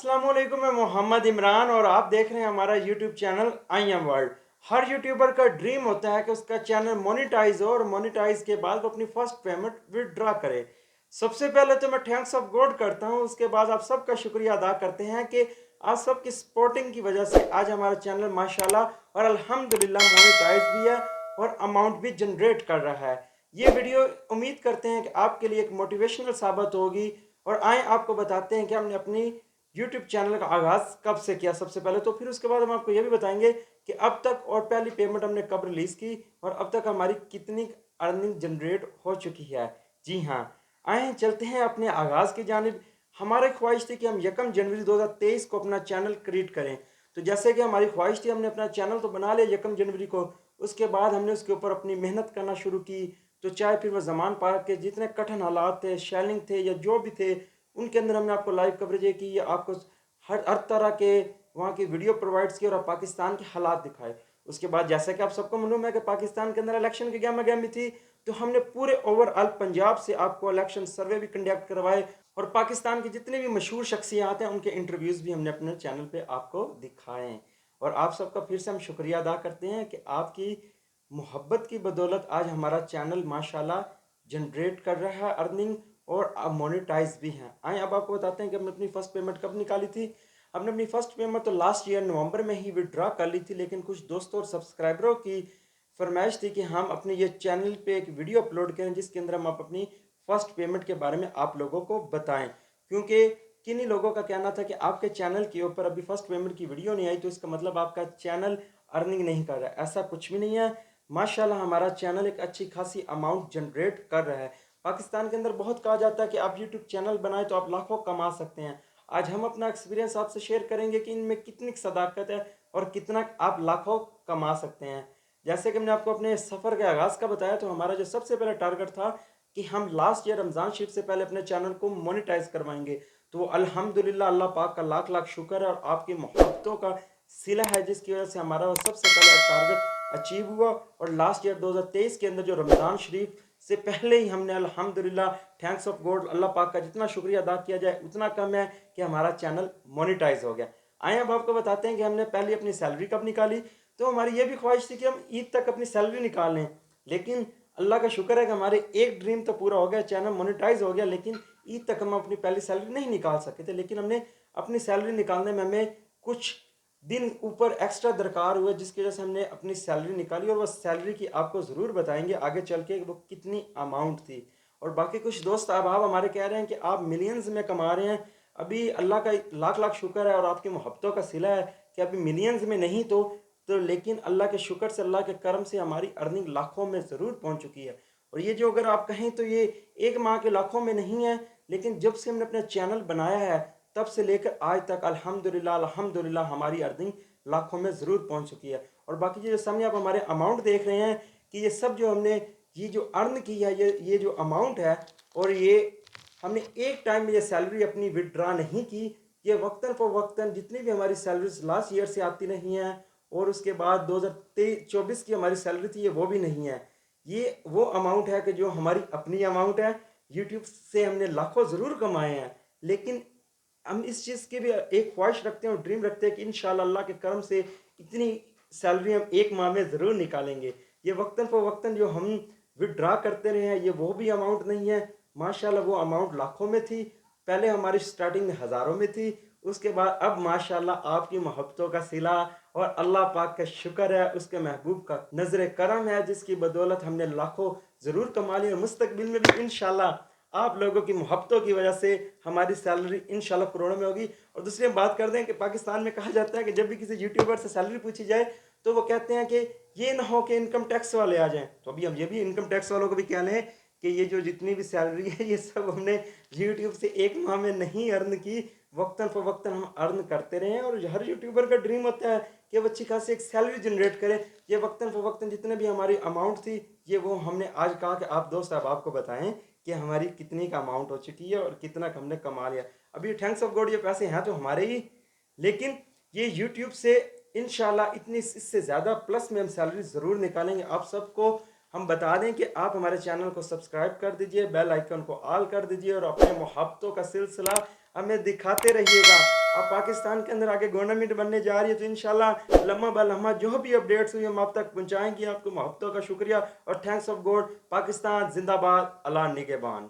अस्सलामुअलैकुम, मैं मोहम्मद इमरान और आप देख रहे हैं हमारा YouTube channel I am world. Her YouTuber का ड्रीम होता है कि उसका चैनल मोनेटाइज हो और मोनेटाइज के बाद वो अपनी फर्स्ट पेमेंट विड्रॉ करे। सबसे पहले तो मैं थैंक्स ऑफ गॉड करता हूँ, उसके बाद आप सबका शुक्रिया अदा करते हैं कि आप सबकी सपोर्टिंग की वजह से आज हमारा चैनल माशाल्लाह और अल्हम्दुलिल्लाह मोनेटाइज भी है और अमाउंट भी जनरेट कर रहा है। ये वीडियो उम्मीद करते हैं कि आपके लिए एक मोटिवेशनल साबित होगी। और आए आपको बताते हैं कि हमने अपनी यूट्यूब चैनल का आगाज़ कब से किया सबसे पहले, तो फिर उसके बाद हम आपको ये भी बताएंगे कि अब तक और पहली पेमेंट हमने कब रिलीज़ की और अब तक हमारी कितनी अर्निंग जनरेट हो चुकी है। जी हाँ, आए चलते हैं अपने आगाज़ की जानिब। हमारी ख्वाहिश थी कि हम 1 जनवरी 2023 को अपना चैनल क्रिएट करें। तो जैसे कि हमारी ख्वाहिश थी, हमने अपना चैनल तो बना लिया 1 जनवरी को। उसके बाद हमने उसके ऊपर अपनी मेहनत करना शुरू की। तो चाहे फिर वह ज़मान पार्क के जितने कठिन हालात थे, शेलिंग थे या जो भी थे, उनके अंदर हमने आपको लाइव कवरेज की, आपको हर तरह के वहाँ की वीडियो प्रोवाइड्स की और पाकिस्तान के हालात दिखाए। उसके बाद जैसा कि आप सबको मालूम है कि पाकिस्तान के अंदर इलेक्शन की गहमा गहमी थी, तो हमने पूरे ओवरऑल पंजाब से आपको इलेक्शन सर्वे भी कंडक्ट करवाए और पाकिस्तान की जितने भी मशहूर शख्सियात हैं उनके इंटरव्यूज़ भी हमने अपने चैनल पे आपको दिखाए। और आप सबका फिर से हम शुक्रिया अदा करते हैं कि आपकी मोहब्बत की बदौलत आज हमारा चैनल माशाल्लाह जनरेट कर रहा है अर्निंग और मोनेटाइज भी हैं। आए अब आपको बताते हैं कि हमने अपनी फ़र्स्ट पेमेंट कब निकाली थी। हमने अपनी फ़र्स्ट पेमेंट तो लास्ट ईयर नवंबर में ही विड्रॉ कर ली थी, लेकिन कुछ दोस्तों और सब्सक्राइबरों की फरमाइश थी कि हम अपने ये चैनल पे एक वीडियो अपलोड करें जिसके अंदर हम अपनी फ़र्स्ट पेमेंट के बारे में आप लोगों को बताएं, क्योंकि किन्हीं लोगों का कहना था कि आपके चैनल के ऊपर अभी फ़र्स्ट पेमेंट की वीडियो नहीं आई तो इसका मतलब आपका चैनल अर्निंग नहीं कर रहा है। ऐसा कुछ भी नहीं है। माशाल्लाह हमारा चैनल एक अच्छी खासी अमाउंट जनरेट कर रहा है। पाकिस्तान के अंदर बहुत कहा जाता है कि आप यूट्यूब चैनल बनाएं तो आप लाखों कमा सकते हैं। आज हम अपना एक्सपीरियंस आपसे शेयर करेंगे कि इनमें कितनी सदाकत है और कितना आप लाखों कमा सकते हैं। जैसे कि मैंने आपको अपने सफ़र के आगाज़ का बताया, तो हमारा जो सबसे पहला टारगेट था कि हम लास्ट ईयर रमज़ान शरीफ से पहले अपने चैनल को मोनेटाइज करवाएंगे। तो अल्हम्दुलिल्लाह अल्लाह पाक का लाख लाख शुक्र है और आपकी मोहब्बतों का सिला है जिसकी वजह से हमारा सबसे पहला टारगेट अचीव हुआ। और लास्ट ईयर 2023 के अंदर जो रमज़ान शरीफ से पहले ही हमने अल्हम्दुलिल्लाह थैंक्स ऑफ गॉड, अल्लाह पाक का जितना शुक्रिया अदा किया जाए उतना कम है कि हमारा चैनल मोनेटाइज हो गया। आए अब आपको बताते हैं कि हमने पहले अपनी सैलरी कब निकाली। तो हमारी ये भी ख्वाहिश थी कि हम ईद तक अपनी सैलरी निकाल लें, लेकिन अल्लाह का शुक्र है कि हमारे एक ड्रीम तो पूरा हो गया, चैनल मोनेटाइज हो गया, लेकिन ईद तक हम अपनी पहली सैलरी नहीं निकाल सके थे। लेकिन हमने अपनी सैलरी निकालने में हमें कुछ दिन ऊपर एक्स्ट्रा दरकार हुए जिसकी वजह से हमने अपनी सैलरी निकाली और वह सैलरी की आपको ज़रूर बताएंगे आगे चल के वो कितनी अमाउंट थी। और बाकी कुछ दोस्त अहबाब हमारे कह रहे हैं कि आप मिलियंस में कमा रहे हैं। अभी अल्लाह का लाख लाख शुक्र है और आपकी मोहब्बतों का सिला है कि अभी मिलियंस में नहीं तो लेकिन अल्लाह के शुक्र से, अल्लाह के करम से हमारी अर्निंग लाखों में ज़रूर पहुंच चुकी है। और ये जो अगर आप कहें तो ये एक माह के लाखों में नहीं है, लेकिन जब से हमने अपना चैनल बनाया है तब से लेकर आज तक अल्हम्दुलिल्लाह अल्हम्दुलिल्लाह हमारी अर्निंग लाखों में ज़रूर पहुंच चुकी है। और बाकी जो सामने आप हमारे अमाउंट देख रहे हैं कि ये सब जो हमने ये जो अर्न की है, ये जो अमाउंट है, और ये हमने एक टाइम में ये सैलरी अपनी विड्रा नहीं की। ये वक्तन फ़वक्तन जितनी भी हमारी सैलरीज लास्ट ईयर से आती नहीं है और उसके बाद 2024 की हमारी सैलरी थी, ये वो भी नहीं है। ये वो अमाउंट है कि जो हमारी अपनी अमाउंट है। यूट्यूब से हमने लाखों ज़रूर कमाए हैं, लेकिन हम इस चीज़ की भी एक ख्वाहिश रखते हैं और ड्रीम रखते हैं कि इंशाल्लाह अल्लाह के करम से इतनी सैलरी हम एक माह में ज़रूर निकालेंगे। ये वक्तन फ़वक्तन जो हम विड्रा करते रहे हैं, ये वो भी अमाउंट नहीं है। माशाल्लाह वो अमाउंट लाखों में थी, पहले हमारी स्टार्टिंग में हज़ारों में थी, उसके बाद अब माशाल्लाह आपकी मोहब्बतों का सिला और अल्लाह पाक का शुक्र है, उसके महबूब का नज़र करम है जिसकी बदौलत हमने लाखों ज़रूर कमा ली। और मुस्तकबिल में भी इंशाल्लाह आप लोगों की मोहब्बतों की वजह से हमारी सैलरी इंशाल्लाह करोड़ों में होगी। और दूसरी हम बात कर दें कि पाकिस्तान में कहा जाता है कि जब भी किसी यूट्यूबर से सैलरी पूछी जाए तो वो कहते हैं कि ये ना हो कि इनकम टैक्स वाले आ जाएं। तो अभी हम ये भी इनकम टैक्स वालों को भी कह लें कि ये जो जितनी भी सैलरी है ये सब हमने यूट्यूब से एक माह में नहीं अर्न की, वक्तन फ़वक्तन हम अर्न करते रहे हैं। और हर यूट्यूबर का ड्रीम होता है कि वो अच्छी खासी एक सैलरी जनरेट करें। ये वक्तन फ़वक्तन जितने भी हमारी अमाउंट थी, ये वो हमने आज कहा कि आप दोस्त साहब आपको बताएं कि हमारी कितनी का अमाउंट हो चुकी है और कितना हमने कमा लिया। अभी थैंक्स ऑफ गॉड ये पैसे हैं तो हमारे ही, लेकिन ये यूट्यूब से इंशाल्लाह इतनी इससे ज़्यादा प्लस में हम सैलरी ज़रूर निकालेंगे। आप सबको हम बता दें कि आप हमारे चैनल को सब्सक्राइब कर दीजिए, बेल आइकन को ऑल कर दीजिए और अपने मोहब्बतों का सिलसिला हमें दिखाते रहिएगा। اب پاکستان کے اندر آگے گورنمنٹ بننے جا رہی ہے، تو انشاءاللہ لمحہ بہ لمحہ جو بھی اپڈیٹس ہوئی ہم آپ تک پہنچائیں گے. آپ کو محبتوں کا شکریہ اور تھینکس آف گوڈ. پاکستان زندہ باد. اللہ نگہبان.